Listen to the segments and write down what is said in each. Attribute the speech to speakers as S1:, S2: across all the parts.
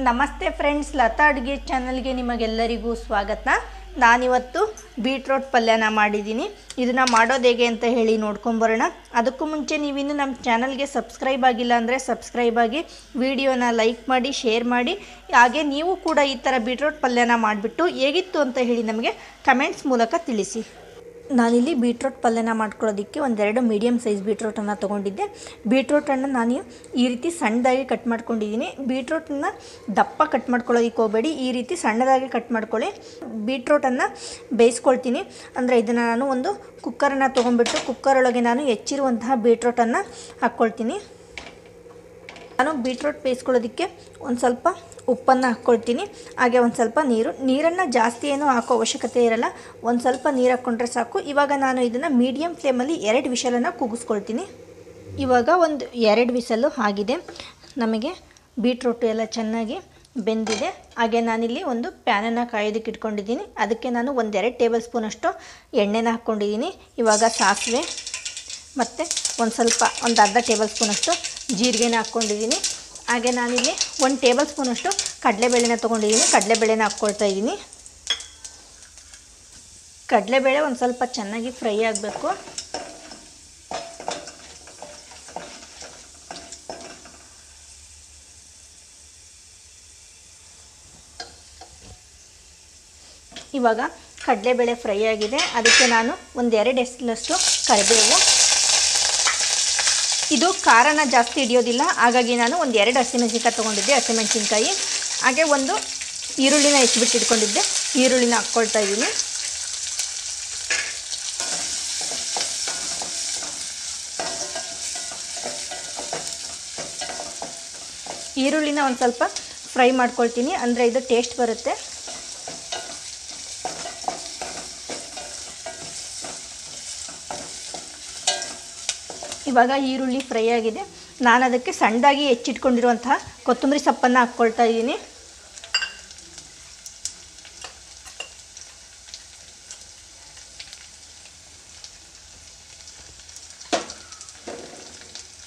S1: ನಮಸ್ತೆ ಫ್ರೆಂಡ್ಸ್, ಲತಾ ಅಡುಗೆ ಚಾನಲ್ಗೆ ನಿಮಗೆಲ್ಲರಿಗೂ ಸ್ವಾಗತ. ನಾನಿವತ್ತು ಬೀಟ್ರೋಟ್ ಪಲ್ಯನ ಮಾಡಿದ್ದೀನಿ. ಇದನ್ನು ಮಾಡೋದು ಹೇಗೆ ಅಂತ ಹೇಳಿ ನೋಡ್ಕೊಂಬರೋಣ. ಅದಕ್ಕೂ ಮುಂಚೆ ನೀವಿನ್ನು ನಮ್ಮ ಚಾನಲ್ಗೆ ಸಬ್ಸ್ಕ್ರೈಬ್ ಆಗಿಲ್ಲ ಅಂದರೆ ಸಬ್ಸ್ಕ್ರೈಬ್ ಆಗಿ, ವಿಡಿಯೋನ ಲೈಕ್ ಮಾಡಿ, ಶೇರ್ ಮಾಡಿ. ಹಾಗೆ ನೀವು ಕೂಡ ಈ ಥರ ಬೀಟ್ರೋಟ್ ಪಲ್ಯನ ಮಾಡಿಬಿಟ್ಟು ಹೇಗಿತ್ತು ಅಂತ ಹೇಳಿ ನಮಗೆ ಕಮೆಂಟ್ಸ್ ಮೂಲಕ ತಿಳಿಸಿ. ನಾನಿಲ್ಲಿ ಬೀಟ್ರೋಟ್ ಪಲ್ಯನ ಮಾಡ್ಕೊಳ್ಳೋದಕ್ಕೆ ಒಂದೆರಡು ಮೀಡಿಯಮ್ ಸೈಜ್ ಬೀಟ್ರೋಟನ್ನು ತೊಗೊಂಡಿದ್ದೆ. ಬೀಟ್ರೋಟನ್ನು ನಾನು ಈ ರೀತಿ ಸಣ್ಣದಾಗಿ ಕಟ್ ಮಾಡ್ಕೊಂಡಿದ್ದೀನಿ. ಬೀಟ್ರೋಟನ್ನು ದಪ್ಪ ಕಟ್ ಮಾಡ್ಕೊಳ್ಳೋದಕ್ಕೆ ಹೋಗಬೇಡಿ, ಈ ರೀತಿ ಸಣ್ಣದಾಗಿ ಕಟ್ ಮಾಡ್ಕೊಳ್ಳಿ. ಬೀಟ್ರೋಟನ್ನು ಬೇಯಿಸ್ಕೊಳ್ತೀನಿ. ಅಂದರೆ ಇದನ್ನು ನಾನು ಒಂದು ಕುಕ್ಕರನ್ನು ತೊಗೊಂಡ್ಬಿಟ್ಟು ಕುಕ್ಕರೊಳಗೆ ನಾನು ಹೆಚ್ಚಿರುವಂತಹ ಬೀಟ್ರೋಟನ್ನು ಹಾಕ್ಕೊಳ್ತೀನಿ. ನಾನು ಬೀಟ್ರೋಟ್ ಬೇಯಿಸ್ಕೊಳ್ಳೋದಕ್ಕೆ ಒಂದು ಸ್ವಲ್ಪ ಉಪ್ಪನ್ನು ಹಾಕ್ಕೊಳ್ತೀನಿ. ಹಾಗೆ ಒಂದು ಸ್ವಲ್ಪ ನೀರನ್ನು ಜಾಸ್ತಿ ಏನೂ ಹಾಕೋ ಅವಶ್ಯಕತೆ ಇರಲ್ಲ, ಒಂದು ಸ್ವಲ್ಪ ನೀರು ಹಾಕ್ಕೊಂಡ್ರೆ ಸಾಕು. ಇವಾಗ ನಾನು ಇದನ್ನು ಮೀಡಿಯಮ್ ಫ್ಲೇಮಲ್ಲಿ 2 ವಿಷಲನ್ನು ಕೂಗಿಸ್ಕೊಳ್ತೀನಿ. ಇವಾಗ ಒಂದು 2 ವಿಸಲು ಆಗಿದೆ. ನಮಗೆ ಬೀಟ್ರೋಟು ಎಲ್ಲ ಚೆನ್ನಾಗಿ ಬೆಂದಿದೆ. ಹಾಗೆ ನಾನಿಲ್ಲಿ ಒಂದು ಪ್ಯಾನನ್ನು ಕಾಯೋದಕ್ಕೆ ಇಟ್ಕೊಂಡಿದ್ದೀನಿ. ಅದಕ್ಕೆ ನಾನು 1-2 ಟೇಬಲ್ ಸ್ಪೂನಷ್ಟು ಎಣ್ಣೆನ ಹಾಕ್ಕೊಂಡಿದ್ದೀನಿ. ಇವಾಗ ಸಾಸಿವೆ ಮತ್ತು ಒಂದು ಅರ್ಧ ಟೇಬಲ್ ಸ್ಪೂನಷ್ಟು ಜೀರಿಗೆನ ಹಾಕ್ಕೊಂಡಿದ್ದೀನಿ. ಹಾಗೆ ನಾನಿಲ್ಲಿ 1 ಟೇಬಲ್ ಸ್ಪೂನಷ್ಟು ಕಡಲೆಬೇಳೆನ ತೊಗೊಂಡಿದ್ದೀನಿ. ಕಡಲೆಬೇಳೆನ ಹಾಕ್ಕೊಳ್ತಾ ಇದ್ದೀನಿ. ಕಡಲೆಬೇಳೆ ಒಂದು ಸ್ವಲ್ಪ ಚೆನ್ನಾಗಿ ಫ್ರೈ ಆಗಬೇಕು. ಇವಾಗ ಕಡಲೆಬೇಳೆ ಫ್ರೈ ಆಗಿದೆ. ಅದಕ್ಕೆ ನಾನು 1-2 ಎಸಲಷ್ಟು ಕರಿಬೇವು. ಇದು ಖಾರನ ಜಾಸ್ತಿ ಹಿಡಿಯೋದಿಲ್ಲ, ಹಾಗಾಗಿ ನಾನು 1-2 ಹಸಿಮೆಣಸಿನ್ಕಾಯಿ ತೊಗೊಂಡಿದ್ದೆ, ಹಸಿಮೆಣಸಿನ್ಕಾಯಿ. ಹಾಗೆ ಒಂದು ಈರುಳ್ಳಿನ ಹೆಚ್ಚಿಬಿಟ್ಟು ಇಟ್ಕೊಂಡಿದ್ದೆ, ಈರುಳ್ಳಿನ ಹಾಕ್ಕೊಳ್ತಾ ಇದ್ದೀನಿ. ಈರುಳ್ಳಿನ ಒಂದು ಸ್ವಲ್ಪ ಫ್ರೈ ಮಾಡ್ಕೊಳ್ತೀನಿ, ಅಂದರೆ ಇದು ಟೇಸ್ಟ್ ಬರುತ್ತೆ. ಇವಾಗ ಈರುಳ್ಳಿ ಫ್ರೈ ಆಗಿದೆ. ನಾನು ಅದಕ್ಕೆ ಸಣ್ಣದಾಗಿ ಹೆಚ್ಚಿಟ್ಕೊಂಡಿರುವಂತಹ ಕೊತ್ತಂಬರಿ ಸೊಪ್ಪನ್ನು ಹಾಕ್ಕೊಳ್ತಾ ಇದ್ದೀನಿ.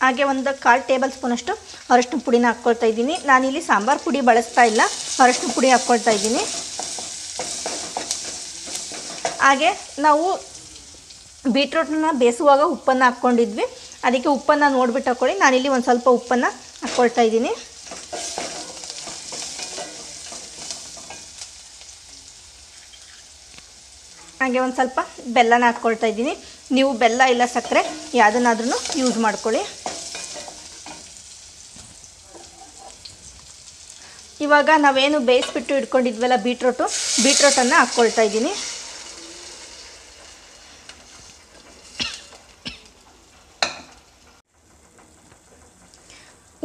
S1: ಹಾಗೆ ಒಂದು 1/4 ಟೇಬಲ್ ಸ್ಪೂನಷ್ಟು ಅರಶಿನ ಪುಡಿನ ಹಾಕ್ಕೊಳ್ತಾ ಇದ್ದೀನಿ. ನಾನಿಲ್ಲಿ ಸಾಂಬಾರು ಪುಡಿ ಬಳಸ್ತಾ ಇಲ್ಲ, ಅರಶಿನ ಪುಡಿ ಹಾಕ್ಕೊಳ್ತಾ ಇದ್ದೀನಿ. ಹಾಗೆ ನಾವು ಬೀಟ್ರೋಟನ್ನ ಬೇಯಿಸುವಾಗ ಉಪ್ಪನ್ನು ಹಾಕ್ಕೊಂಡಿದ್ವಿ, ಅದಕ್ಕೆ ಉಪ್ಪನ್ನು ನೋಡಿಬಿಟ್ಟು ಹಾಕ್ಕೊಳ್ಳಿ. ನಾನಿಲ್ಲಿ ಒಂದು ಸ್ವಲ್ಪ ಉಪ್ಪನ್ನು ಹಾಕ್ಕೊಳ್ತಾ ಇದ್ದೀನಿ. ಹಾಗೆ ಒಂದು ಸ್ವಲ್ಪ ಬೆಲ್ಲನ ಹಾಕ್ಕೊಳ್ತಾ ಇದ್ದೀನಿ. ನೀವು ಬೆಲ್ಲ ಇಲ್ಲ ಸಕ್ಕರೆ ಯಾವುದನ್ನಾದ್ರೂ ಯೂಸ್ ಮಾಡ್ಕೊಳ್ಳಿ. ಇವಾಗ ನಾವೇನು ಬೇಯಿಸ್ಬಿಟ್ಟು ಇಟ್ಕೊಂಡಿದ್ವಲ್ಲ ಬೀಟ್ರೋಟನ್ನು ಹಾಕ್ಕೊಳ್ತಾ ಇದ್ದೀನಿ.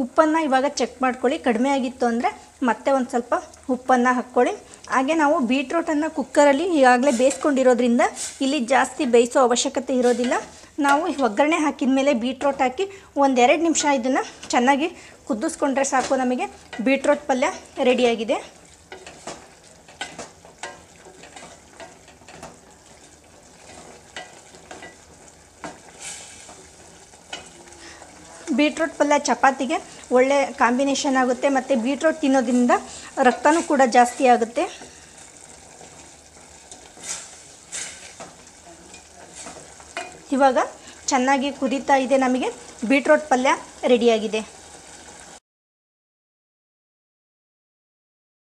S1: ಉಪ್ಪನ್ನು ಇವಾಗ ಚೆಕ್ ಮಾಡ್ಕೊಳ್ಳಿ. ಕಡಿಮೆ ಆಗಿತ್ತು ಅಂದರೆ ಮತ್ತೆ ಒಂದು ಸ್ವಲ್ಪ ಉಪ್ಪನ್ನು ಹಾಕ್ಕೊಳ್ಳಿ. ಹಾಗೆ ನಾವು ಬೀಟ್ರೋಟನ್ನು ಕುಕ್ಕರಲ್ಲಿ ಈಗಾಗಲೇ ಬೇಯಿಸ್ಕೊಂಡಿರೋದ್ರಿಂದ ಇಲ್ಲಿ ಜಾಸ್ತಿ ಬೇಯಿಸೋ ಅವಶ್ಯಕತೆ ಇರೋದಿಲ್ಲ. ನಾವು ಒಗ್ಗರಣೆ ಹಾಕಿದ ಮೇಲೆ ಬೀಟ್ರೋಟ್ ಹಾಕಿ 1-2 ನಿಮಿಷ ಇದನ್ನು ಚೆನ್ನಾಗಿ ಕುದಿಸ್ಕೊಂಡ್ರೆ ಸಾಕು. ನಮಗೆ ಬೀಟ್ರೋಟ್ ಪಲ್ಯ ರೆಡಿಯಾಗಿದೆ. ಬೀಟ್ರೋಟ್ ಪಲ್ಯ ಚಪಾತಿಗೆ ಒಳ್ಳೆ ಕಾಂಬಿನೇಷನ್ ಆಗುತ್ತೆ, ಮತ್ತು ಬೀಟ್ರೋಟ್ ತಿನ್ನೋದ್ರಿಂದ ರಕ್ತನೂ ಕೂಡ ಜಾಸ್ತಿ ಆಗುತ್ತೆ. ಇವಾಗ ಚೆನ್ನಾಗಿ ಕುದೀತಾ ಇದೆ, ನಮಗೆ ಬೀಟ್ರೋಟ್ ಪಲ್ಯ ರೆಡಿಯಾಗಿದೆ.